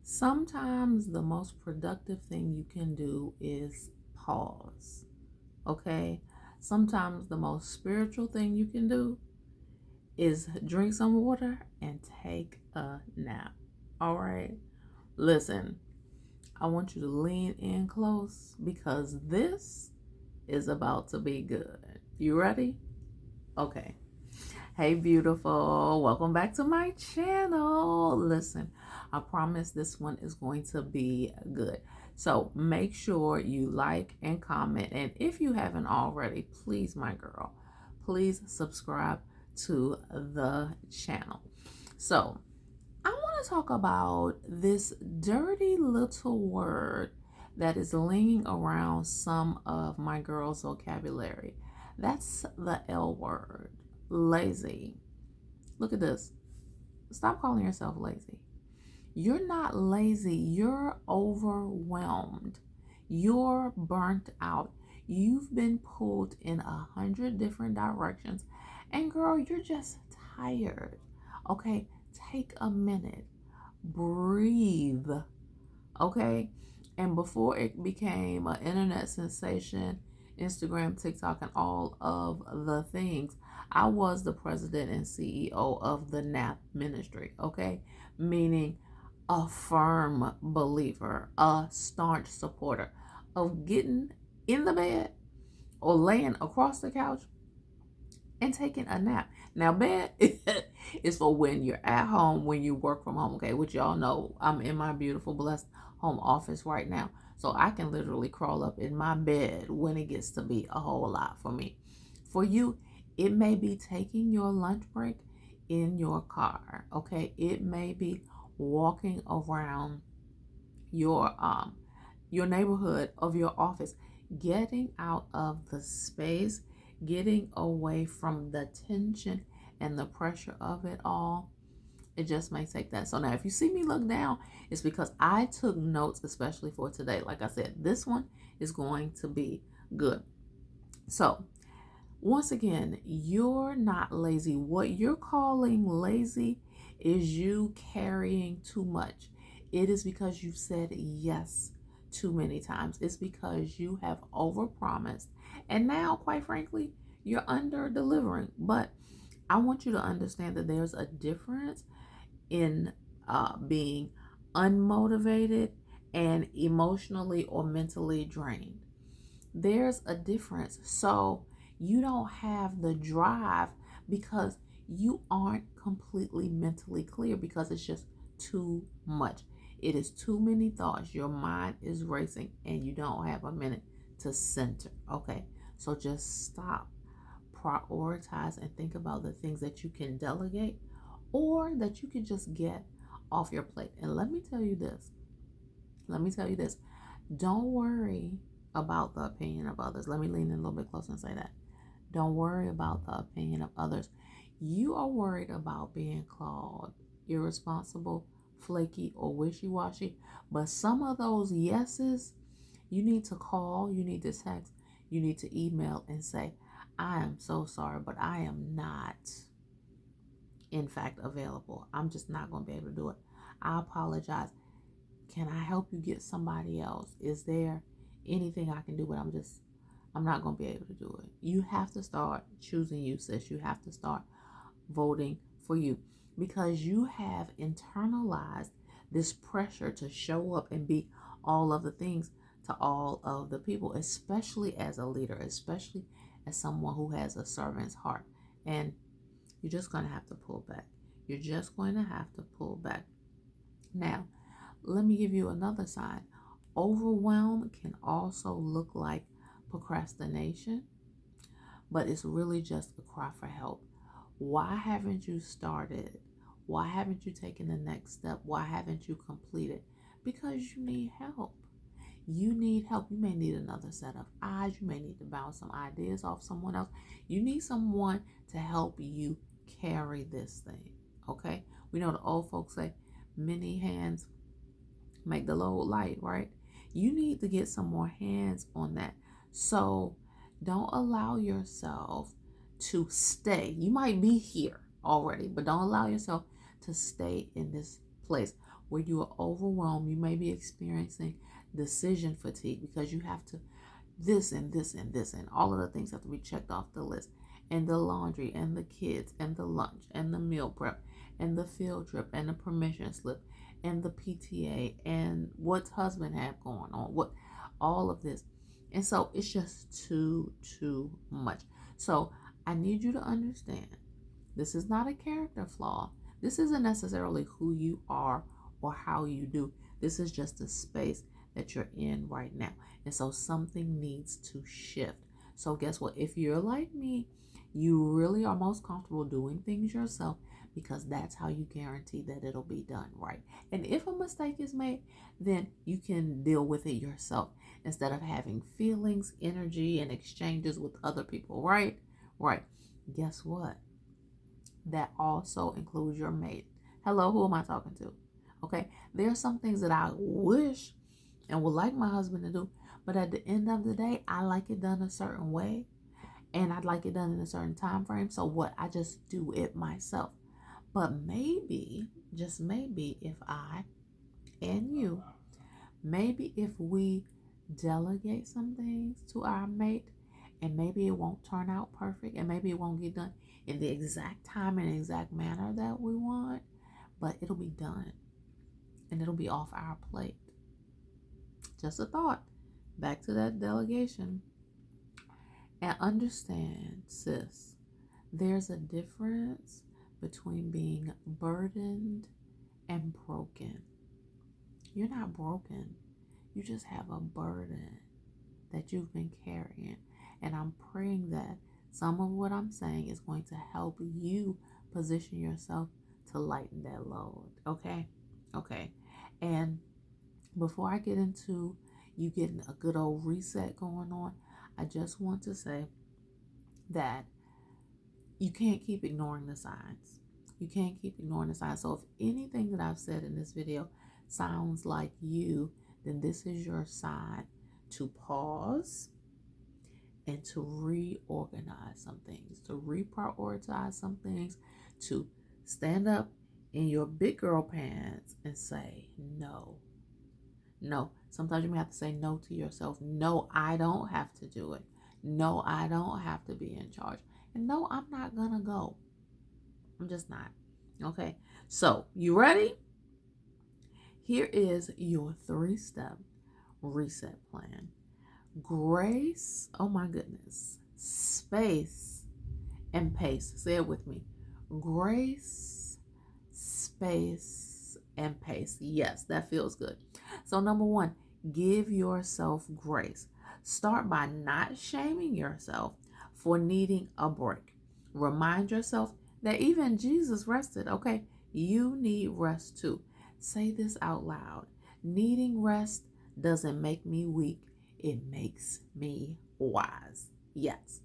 Sometimes the most productive thing you can do is pause, okay? Sometimes the most spiritual thing you can do is drink some water and take a nap, all right? Listen, I want you to lean in close because this is about to be good. You ready? Okay. Hey, beautiful. Welcome back to my channel. Listen, I promise this one is going to be good. So make sure you like and comment. And if you haven't already, please, my girl, please subscribe to the channel. So I want to talk about this dirty little word that is lingering around some of my girls' vocabulary. That's the L word, lazy. Look at this. Stop calling yourself lazy. You're not lazy. You're overwhelmed. You're burnt out. You've been pulled in 100 different directions. And girl, you're just tired. Okay, take a minute. Breathe. Okay? And before it became an internet sensation, Instagram, TikTok, and all of the things, I was the president and CEO of the NAP ministry, okay? Meaning a firm believer, a staunch supporter of getting in the bed or laying across the couch and taking a nap. Now, bed is for when you're at home, when you work from home, okay? Which y'all know I'm in my beautiful, blessed home office right now. So I can literally crawl up in my bed when it gets to be a whole lot for me. For you, it may be taking your lunch break in your car, okay? It may be walking around your neighborhood of your office, getting out of the space, getting away from the tension and the pressure of it all. It just may take that. So now if you see me look down, it's because I took notes, especially for today. Like I said, this one is going to be good. So once again, you're not lazy. What you're calling lazy is you carrying too much. It is because you've said yes too many times. It's because you have overpromised. And now, quite frankly, you're under delivering. But I want you to understand that there's a difference in being unmotivated and emotionally or mentally drained. There's a difference. So you don't have the drive because you aren't completely mentally clear because it's just too much. It is too many thoughts. Your mind is racing and you don't have a minute to center. Okay, so just stop, prioritize, and think about the things that you can delegate or that you can just get off your plate. And let me tell you this. Don't worry about the opinion of others. Let me lean in a little bit closer and say that. Don't worry about the opinion of others. You are worried about being called irresponsible, flaky, or wishy-washy. But some of those yeses, you need to call, you need to text, you need to email and say, I am so sorry, but I am not, in fact, available. I'm just not going to be able to do it. I apologize. Can I help you get somebody else? Is there anything I can do? But I'm not going to be able to do it. You have to start choosing you, sis. You have to start voting for you because you have internalized this pressure to show up and be all of the things to all of the people, especially as a leader, especially as someone who has a servant's heart. And you're just going to have to pull back. You're just going to have to pull back. Now, let me give you another sign. Overwhelm can also look like procrastination, but it's really just a cry for help. Why haven't you started? Why haven't you taken the next step? Why haven't you completed? Because you need help. You need help. You may need another set of eyes. You may need to bounce some ideas off someone else. You need someone to help you carry this thing. Okay? We know the old folks say, many hands make the load light, right? You need to get some more hands on that. So don't allow yourself to stay. You might be here already, but don't allow yourself to stay in this place where you are overwhelmed. You may be experiencing decision fatigue because you have to this and this and this, and all of the things have to be checked off the list, and the laundry and the kids and the lunch and the meal prep and the field trip and the permission slip and the PTA and what's husband have going on, what all of this. And so it's just too much. So I need you to understand, this is not a character flaw. This isn't necessarily who you are or how you do. This is just a space that you're in right now. And so something needs to shift. So guess what? If you're like me, you really are most comfortable doing things yourself because that's how you guarantee that it'll be done right. And if a mistake is made, then you can deal with it yourself instead of having feelings, energy, and exchanges with other people, right? Right. Guess what? That also includes your mate. Hello, who am I talking to? Okay, there are some things that I wish and would like my husband to do, but at the end of the day, I like it done a certain way, and I'd like it done in a certain time frame. So what? I just do it myself. But maybe, just maybe, if I and you, maybe if we delegate some things to our mate, and maybe it won't turn out perfect, and maybe it won't get done in the exact time and exact manner that we want, but it'll be done and it'll be off our plate. Just a thought. Back to that delegation. And understand, sis, there's a difference between being burdened and broken. You're not broken. You just have a burden that you've been carrying. And I'm praying that some of what I'm saying is going to help you position yourself to lighten that load. Okay? Okay. And before I get into you getting a good old reset going on, I just want to say that you can't keep ignoring the signs. You can't keep ignoring the signs. So if anything that I've said in this video sounds like you, then this is your sign to pause and to reorganize some things, to reprioritize some things, to stand up in your big girl pants and say no. No. Sometimes you may have to say no to yourself. No, I don't have to do it. No, I don't have to be in charge. And no, I'm not gonna go. I'm just not. Okay. So, you ready? Here is your 3-step reset plan. Grace, oh my goodness, space, and pace. Say it with me. Grace, space, and pace. Yes, that feels good. So number 1, give yourself grace. Start by not shaming yourself for needing a break. Remind yourself that even Jesus rested, okay? You need rest too. Say this out loud. Needing rest doesn't make me weak. It makes me wise. Yes.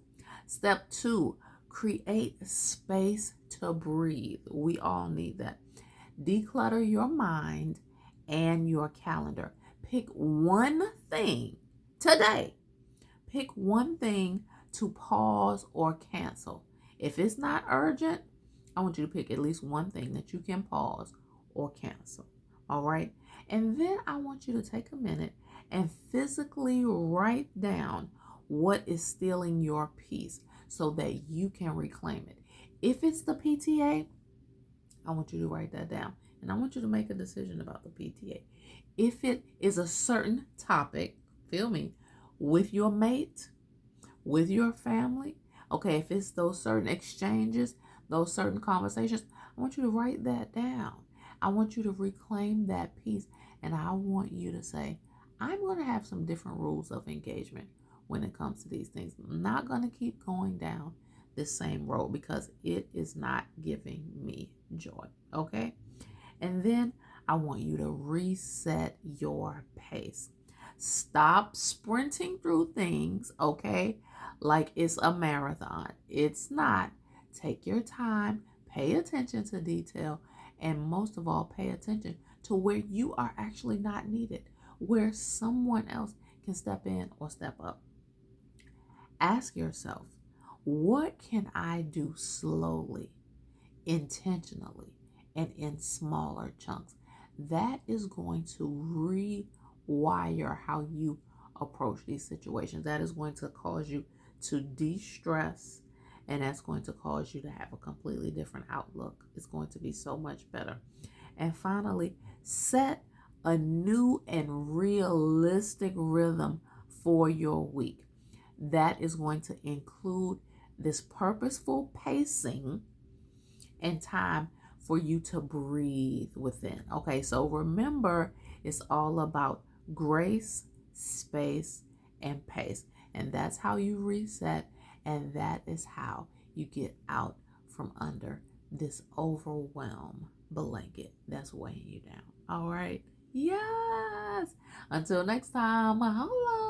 Step 2, create space to breathe. We all need that. Declutter your mind and your calendar. Pick one thing today. Pick one thing to pause or cancel. If it's not urgent, I want you to pick at least one thing that you can pause or cancel. All right? And then I want you to take a minute and physically write down what is stealing your peace so that you can reclaim it. If it's the PTA, I want you to write that down. And I want you to make a decision about the PTA. If it is a certain topic, feel me, with your mate, with your family, okay, if it's those certain exchanges, those certain conversations, I want you to write that down. I want you to reclaim that peace. And I want you to say, I'm going to have some different rules of engagement when it comes to these things. I'm not going to keep going down this same road because it is not giving me joy. Okay? And then I want you to reset your pace. Stop sprinting through things, okay? Like it's a marathon. It's not. Take your time, pay attention to detail, and most of all, pay attention to where you are actually not needed, where someone else can step in or step up. Ask yourself, what can I do slowly, intentionally, and in smaller chunks? that is going to rewire how you approach these situations. That is going to cause you to de-stress, and that's going to cause you to have a completely different outlook. It's going to be so much better. And finally, set a new and realistic rhythm for your week. That is going to include this purposeful pacing and time for you to breathe within. Okay, so remember, it's all about grace, space, and pace. And that's how you reset, and that is how you get out from under this overwhelm blanket that's weighing you down. All right. Yes. Until next time. Holla.